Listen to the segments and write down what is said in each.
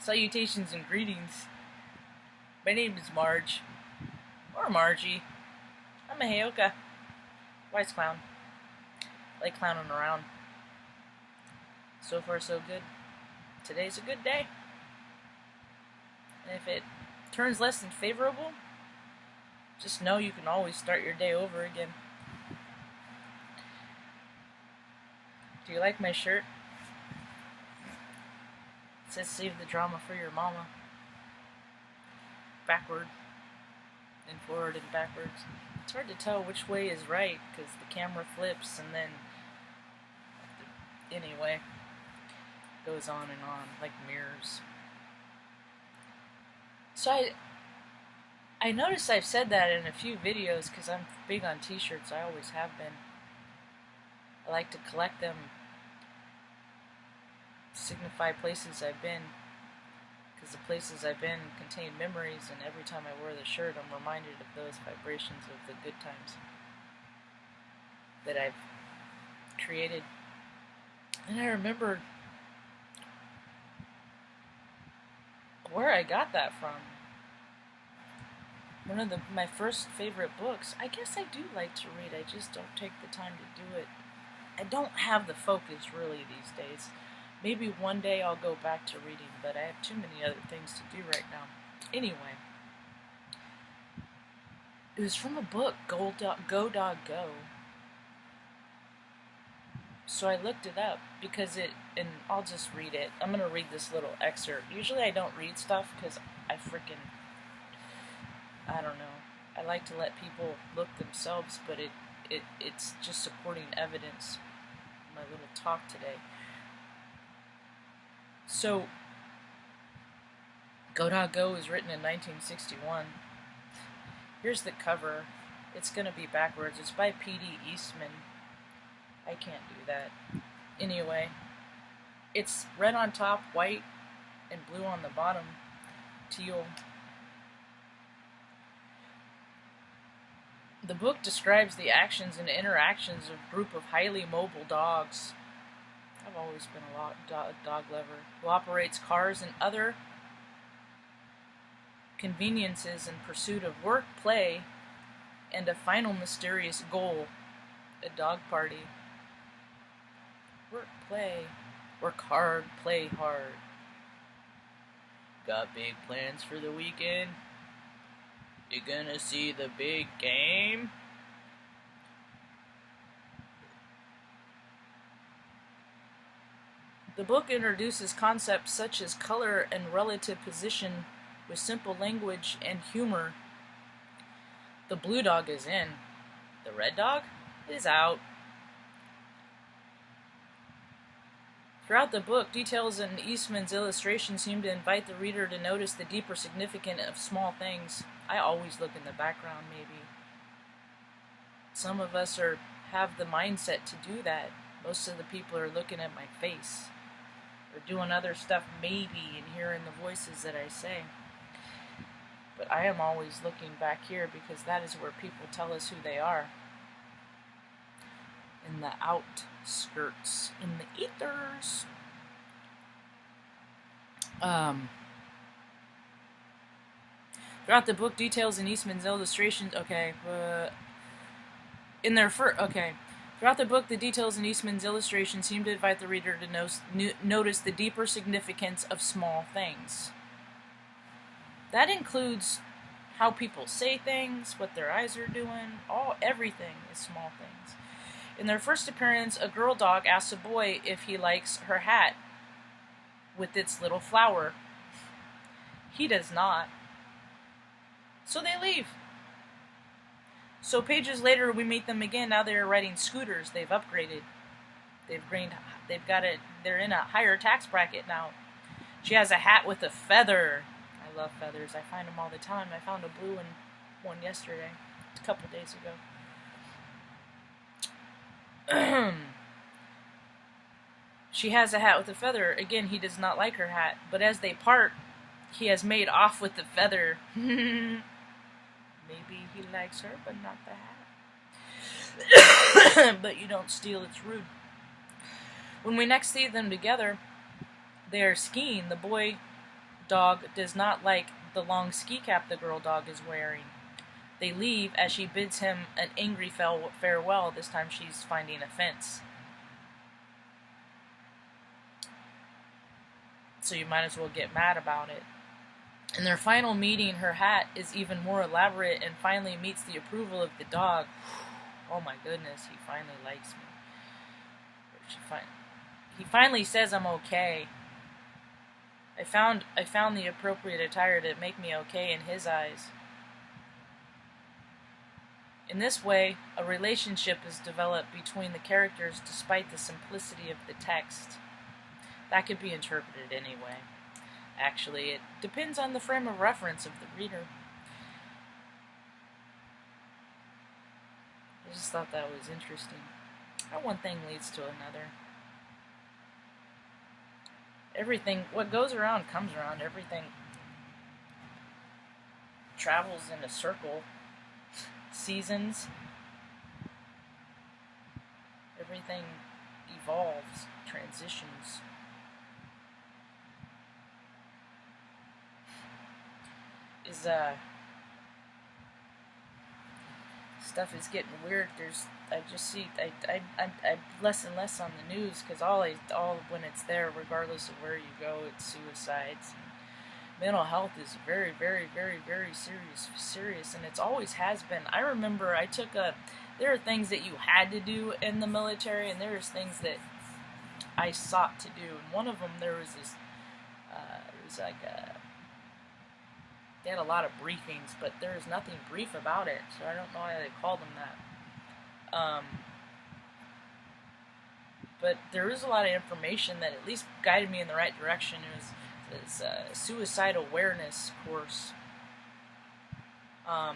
Salutations and greetings. My name is Marge, or Margie. I'm a Heyoka. Wise clown. Like clowning around. So far so good. Today's a good day. And if it turns less than favorable, just know you can always start your day over again. Do you like my shirt? It says save the drama for your mama. Backward and forward and backwards. It's hard to tell which way is right because the camera flips and then anyway goes on and on like mirrors. So I noticed I've said that in a few videos because I'm big on t-shirts. I always have been. I like to collect them, signify places I've been, because the places I've been contain memories, and every time I wear the shirt I'm reminded of those vibrations of the good times that I've created. And I remember where I got that from. One of my first favorite books. I guess I do like to read, I just don't take the time to do it. I don't have the focus really these days. Maybe one day I'll go back to reading, but I have too many other things to do right now. Anyway, it was from a book, Go, Go. So I looked it up because and I'll just read it. I'm going to read this little excerpt. Usually I don't read stuff because I don't know. I like to let people look themselves, but it's just supporting evidence in my little talk today. So, Go was written in 1961. Here's the cover. It's going to be backwards. It's by P.D. Eastman. I can't do that. Anyway, it's red on top, white, and blue on the bottom. Teal. The book describes the actions and interactions of a group of highly mobile dogs. I've always been a dog lover, who operates cars and other conveniences in pursuit of work, play, and a final mysterious goal, a dog party. Work, play, work hard, play hard. Got big plans for the weekend? You gonna see the big game? The book introduces concepts such as color and relative position with simple language and humor. The blue dog is in. The red dog is out. Throughout the book, details in Eastman's illustrations seem to invite the reader to notice the deeper significance of small things. I always look in the background, maybe. Some of us have the mindset to do that. Most of the people are looking at my face. Or doing other stuff maybe and hearing the voices that I say. But I am always looking back here because that is where people tell us who they are. In the outskirts, in the ethers. Throughout the book, details in Eastman's illustrations. Throughout the book, the details in Eastman's illustrations seem to invite the reader to notice the deeper significance of small things. That includes how people say things, what their eyes are doing. Everything is small things. In their first appearance, a girl dog asks a boy if he likes her hat with its little flower. He does not. So they leave. So pages later, we meet them again. Now they're riding scooters. They've upgraded. They're in a higher tax bracket now. She has a hat with a feather. I love feathers. I find them all the time. I found a blue one yesterday, a couple days ago. She has a hat with a feather. Again, he does not like her hat. But as they part, he has made off with the feather. Maybe he likes her, but not the hat. But you don't steal, it's rude. When we next see them together, they are skiing. The boy dog does not like the long ski cap the girl dog is wearing. They leave as she bids him an angry farewell. This time she's finding a fence. So you might as well get mad about it. In their final meeting, her hat is even more elaborate and finally meets the approval of the dog. Oh my goodness, he finally likes me. He finally says I'm okay. I found the appropriate attire to make me okay in his eyes. In this way, a relationship is developed between the characters despite the simplicity of the text. That could be interpreted anyway. Actually, it depends on the frame of reference of the reader. I just thought that was interesting. How one thing leads to another. Everything, what goes around comes around. Everything travels in a circle. Seasons. Everything evolves, transitions. Stuff is getting weird. I just see I'm less and less on the news because all when it's there, regardless of where you go, it's suicides. Mental health is very, very, very, very serious, and it's always has been. I remember there are things that you had to do in the military, and there's things that I sought to do. And one of them, there was this, they had a lot of briefings, but there was nothing brief about it, so I don't know why they called them that. But there is a lot of information that at least guided me in the right direction. It was a suicide awareness course. I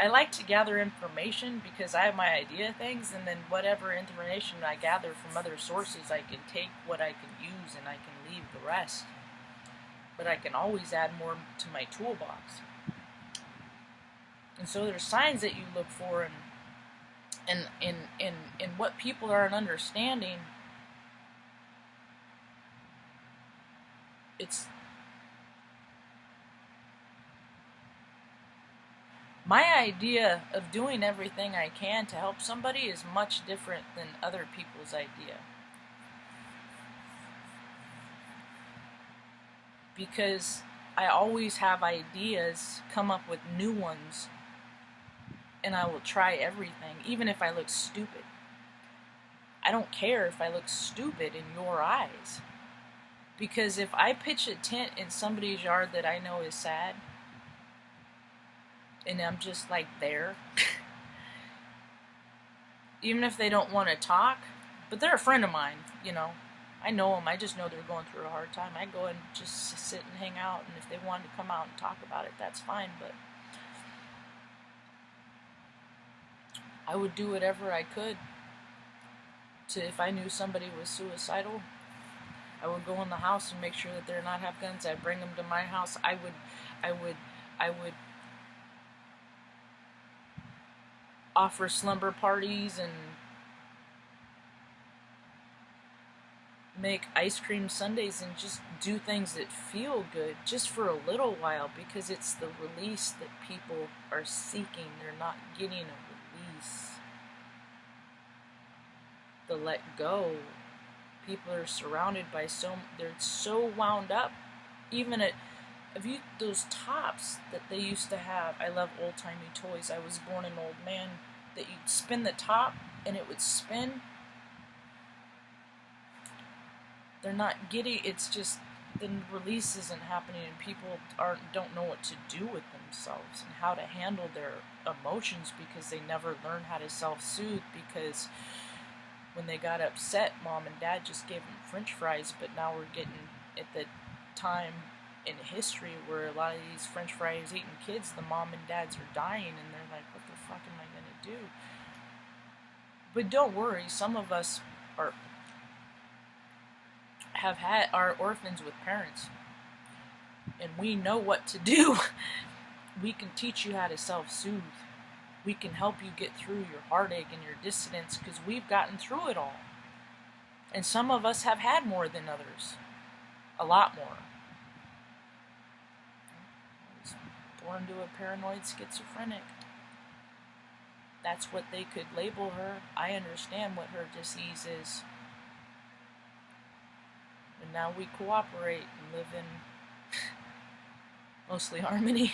like to gather information because I have my idea of things, and then whatever information I gather from other sources, I can take what I can use and I can leave the rest. But I can always add more to my toolbox. And so there's signs that you look for and what people aren't understanding. It's my idea of doing everything I can to help somebody is much different than other people's idea. Because I always have ideas, come up with new ones, and I will try everything, even if I look stupid. I don't care if I look stupid in your eyes. Because if I pitch a tent in somebody's yard that I know is sad, and I'm just like there, even if they don't want to talk, but they're a friend of mine, you know. I know them. I just know they're going through a hard time. I go and just sit and hang out, and if they wanted to come out and talk about it, that's fine, but I would do whatever I could to, if I knew somebody was suicidal, I would go in the house and make sure that they're not have guns. I'd bring them to my house. I would offer slumber parties and make ice cream sundaes and just do things that feel good just for a little while, because it's the release that people are seeking. They're not getting a release. The let go. People are surrounded by they're so wound up. Even those tops that they used to have. I love old-timey toys. I was born an old man. That you'd spin the top and it would spin. They're not getting, it's just, the release isn't happening, and people don't know what to do with themselves and how to handle their emotions, because they never learned how to self-soothe, because when they got upset, mom and dad just gave them french fries. But now we're getting at the time in history where a lot of these french fries eating kids, the mom and dads are dying, and they're like, what the fuck am I going to do? But don't worry, some of us are orphans with parents, and we know what to do. We can teach you how to self-soothe. We can help you get through your heartache and your dissonance, because we've gotten through it all. And some of us have had more than others. A lot more. born to a paranoid schizophrenic. That's what they could label her. I understand what her disease is. And now we cooperate and live in mostly harmony.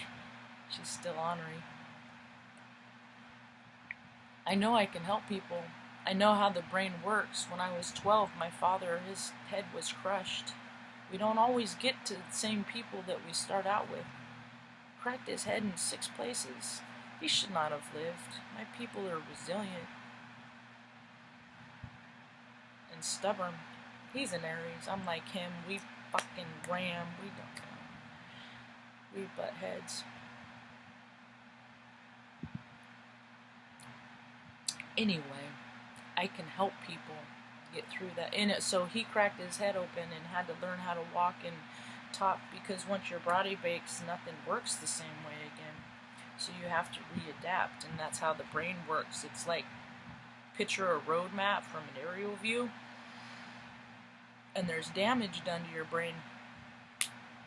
She's still ornery. I know I can help people. I know how the brain works. When I was 12, my father, his head was crushed. We don't always get to the same people that we start out with. Cracked his head in 6 places. He should not have lived. My people are resilient and stubborn. He's an Aries. I'm like him. We fucking ram. We don't know. We butt heads. Anyway, I can help people get through that. And so he cracked his head open and had to learn how to walk and talk, because once your body breaks, nothing works the same way again. So you have to readapt, and that's how the brain works. It's like, picture a road map from an aerial view, and there's damage done to your brain,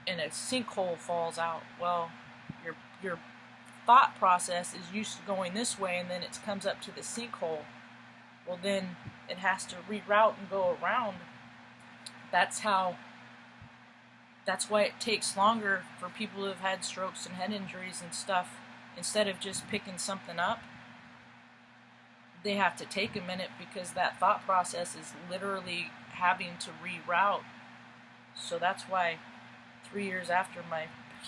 and a sinkhole falls out. Well, your thought process is used to going this way, and then it comes up to the sinkhole. Well, then it has to reroute and go around. That's why it takes longer for people who have had strokes and head injuries and stuff. Instead of just picking something up, they have to take a minute, because that thought process is literally having to reroute. So that's why 3 years after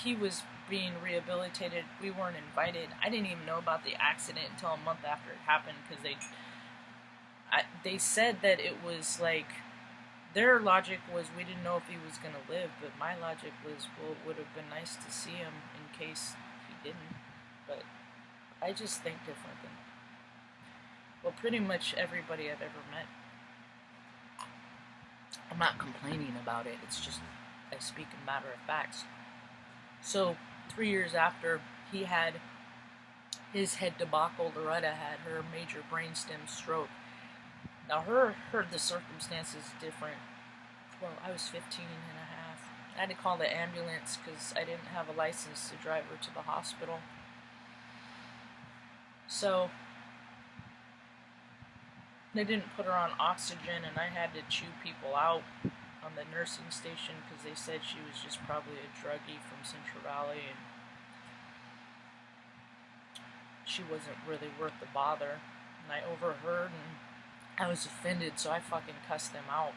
he was being rehabilitated, we weren't invited. I didn't even know about the accident until a month after it happened, because they said that it was like, their logic was we didn't know if he was going to live, but my logic was, well, it would have been nice to see him in case he didn't. But I just think different than, well, pretty much everybody I've ever met. I'm not complaining about it, it's just I speak in matter of facts. So 3 years after he had his head debacle, Loretta had her major brainstem stroke. Now the circumstances different. Well, I was 15 and a half. I had to call the ambulance because I didn't have a license to drive her to the hospital. So they didn't put her on oxygen, and I had to chew people out on the nursing station because they said she was just probably a druggie from Central Valley, and she wasn't really worth the bother. And I overheard, and I was offended, so I fucking cussed them out.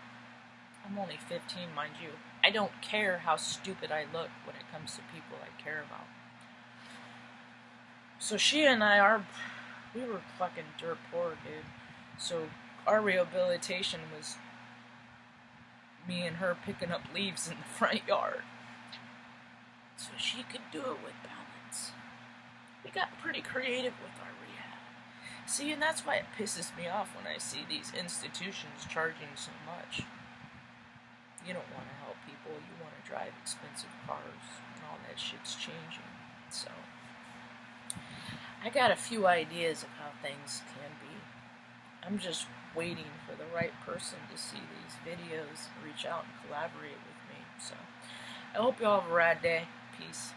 I'm only 15, mind you. I don't care how stupid I look when it comes to people I care about. So she and we were fucking dirt poor, dude. So our rehabilitation was me and her picking up leaves in the front yard, so she could do it with balance. We got pretty creative with our rehab. See, and that's why it pisses me off when I see these institutions charging so much. You don't want to help people, you want to drive expensive cars, and all that shit's changing. So I got a few ideas of how things can be. I'm just waiting for the right person to see these videos, reach out and collaborate with me. So I hope you all have a rad day. Peace.